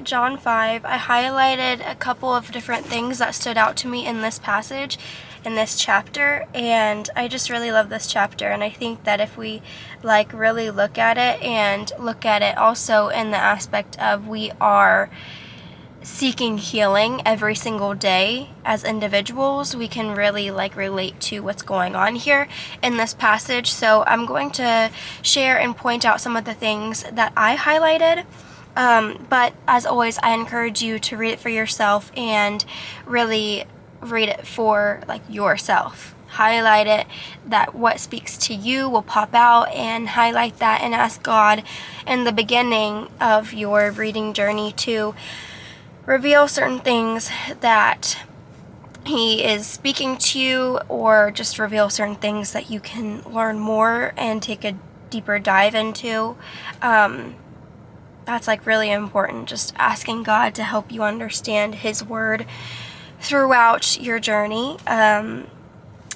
John 5, I highlighted a couple of different things that stood out to me in this passage, in this chapter, and I just really love this chapter. And I think that if we really look at it, and look at it also in the aspect of we are seeking healing every single day as individuals, we can really relate to what's going on here in this passage. So I'm going to share and point out some of the things that I highlighted. But as always, I encourage you to read it for yourself and really read it for yourself. Highlight it, that what speaks to you will pop out, and highlight that and ask God in the beginning of your reading journey to reveal certain things that He is speaking to you, or just reveal certain things that you can learn more and take a deeper dive into. That's really important, just asking God to help you understand His word throughout your journey.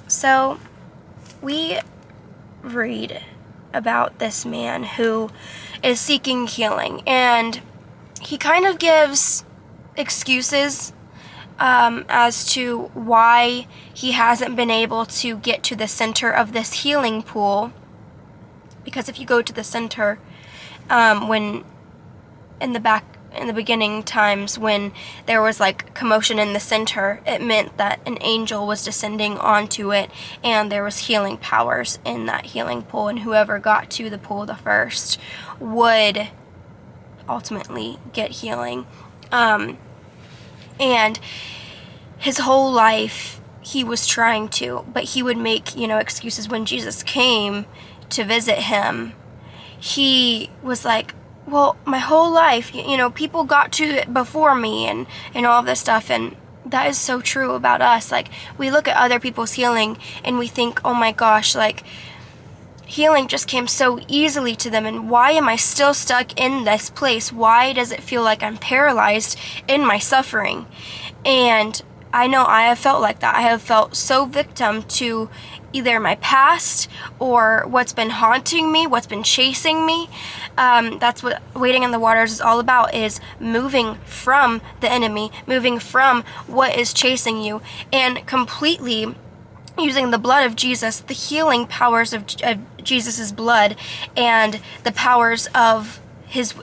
So we read about this man who is seeking healing, and he kind of gives excuses as to why he hasn't been able to get to the center of this healing pool. Because if you go to the center, when in the beginning times, when there was commotion in the center, it meant that an angel was descending onto it, and there was healing powers in that healing pool, and whoever got to the pool the first would ultimately get healing. And his whole life he was trying to, but he would make excuses. When Jesus came to visit him, he was like, well, my whole life, people got to it before me, and all of this stuff. And that is so true about us. We look at other people's healing and we think, oh my gosh, healing just came so easily to them, and why am I still stuck in this place? Why does it feel like I'm paralyzed in my suffering? And I know I have felt like that. I have felt so victim to either my past or what's been haunting me, what's been chasing me. That's what Wading in the Waters is all about, is moving from the enemy, moving from what is chasing you, and completely using the blood of Jesus, the healing powers of Jesus's blood, and the powers of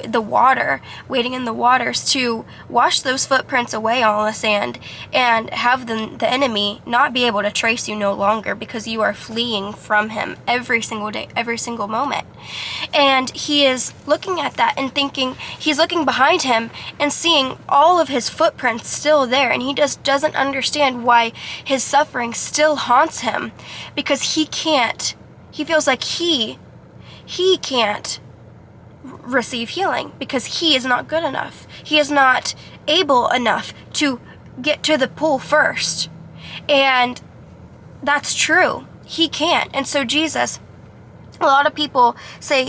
the water, wading in the waters, to wash those footprints away on the sand, and have the enemy not be able to trace you no longer, because you are fleeing from him every single day, every single moment. And he is looking at that and thinking, he's looking behind him and seeing all of his footprints still there, and he just doesn't understand why his suffering still haunts him, because he feels like he can't receive healing, because he is not good enough. He is not able enough to get to the pool first. And that's true. He can't. And so Jesus, a lot of people say,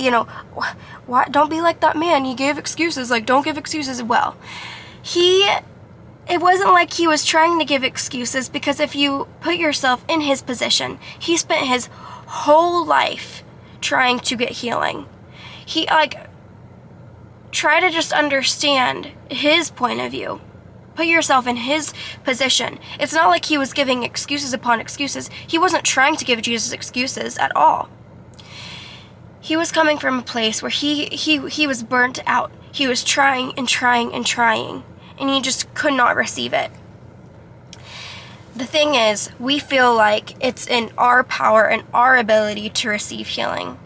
why, don't be like that man. He gave excuses. Don't give excuses. Well, it wasn't like he was trying to give excuses, because if you put yourself in his position, he spent his whole life trying to get healing. He, try to just understand his point of view. Put yourself in his position. It's not like he was giving excuses upon excuses. He wasn't trying to give Jesus excuses at all. He was coming from a place where he was burnt out. He was trying and trying and trying, and he just could not receive it. The thing is, we feel like it's in our power and our ability to receive healing.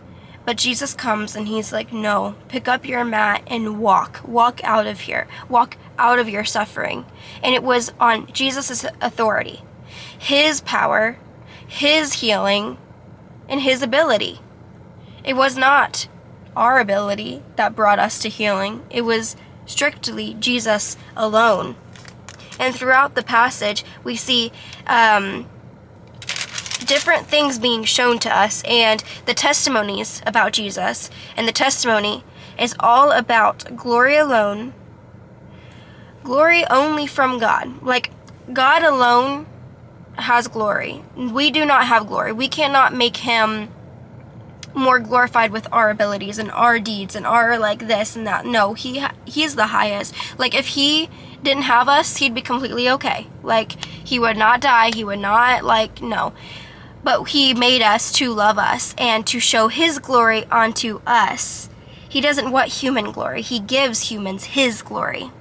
But Jesus comes and he's like, no, pick up your mat and walk out of here, walk out of your suffering. And it was on Jesus' authority, his power, his healing, and his ability. It was not our ability that brought us to healing. It was strictly Jesus alone. And throughout the passage, we see different things being shown to us, and the testimonies about Jesus. And the testimony is all about glory alone, glory only from God. God alone has glory. We do not have glory. We cannot make him more glorified with our abilities and our deeds and our like this and that. No, he's the highest. Like, if he didn't have us, he'd be completely okay. Like, he would not die, he would not, like, no. But he made us to love us and to show his glory onto us. He doesn't want human glory. He gives humans his glory.